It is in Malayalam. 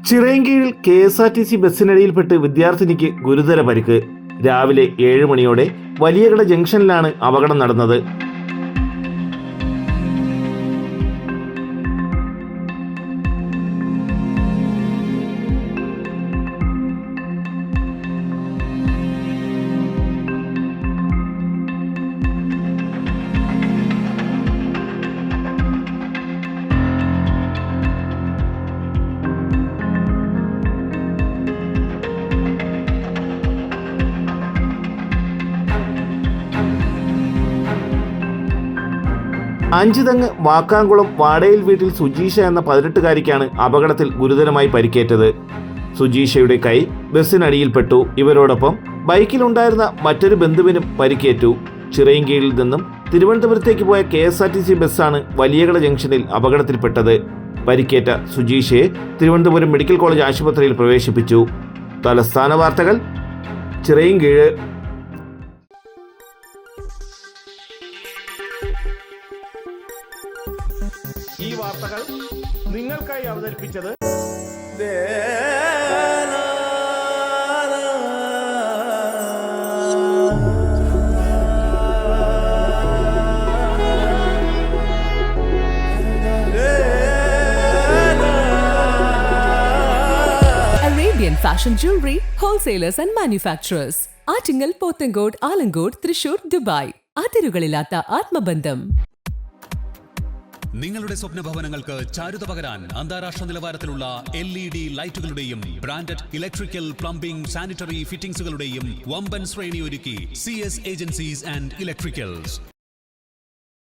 ചിറയൻകീഴിൽ KSRTC ബസ്സിനടിയിൽപ്പെട്ട് വിദ്യാർത്ഥിനിക്ക് ഗുരുതര പരിക്ക്. രാവിലെ 7 മണിയോടെ വലിയകട ജംഗ്ഷനിലാണ് അപകടം നടന്നത്. അഞ്ചുതെങ്ങ് വാക്കാംകുളം വാടയിൽ വീട്ടിൽ സുജീഷ എന്ന 18-കാരിക്കാണ് അപകടത്തിൽ ഗുരുതരമായി പരിക്കേറ്റത്. സുജീഷയുടെ കൈ ബസ്സിനടിയിൽപ്പെട്ടു. ഇവരോടൊപ്പം ബൈക്കിലുണ്ടായിരുന്ന മറ്റൊരു ബന്ധുവിനും പരിക്കേറ്റു. ചിറയൻകീഴിൽ നിന്നും തിരുവനന്തപുരത്തേക്ക് പോയ KSRTC ബസ്സാണ് വലിയകട ജംഗ്ഷനിൽ അപകടത്തിൽപ്പെട്ടത്. പരിക്കേറ്റ സുജീഷയെ തിരുവനന്തപുരം മെഡിക്കൽ കോളേജ് ആശുപത്രിയിൽ പ്രവേശിപ്പിച്ചു. തലസ്ഥാന വാർത്തകൾ. ചിറയൻകീഴ്. ഈ വാർത്തകൾ നിങ്ങൾക്കായി അവതരിപ്പിച്ചത് Arabian Fashion Jewelry Wholesalers and Manufacturers. Attingal, Pothencode, Alamcode, Thrissur, Dubai. അതിരുകളില്ലാത്ത ആത്മബന്ധം. നിങ്ങളുടെ സ്വപ്ന ഭവനങ്ങൾക്ക് ചാരുത പകരാൻ അന്താരാഷ്ട്ര നിലവാരത്തിലുള്ള LED ലൈറ്റുകളുടെയും ബ്രാൻഡഡ് ഇലക്ട്രിക്കൽ, പ്ലംബിംഗ്, സാനിറ്ററി ഫിറ്റിംഗ്സുകളുടെയും വമ്പൻ ശ്രേണി ഒരുക്കി CS ഏജൻസീസ് ആൻഡ് ഇലക്ട്രിക്കൽസ്.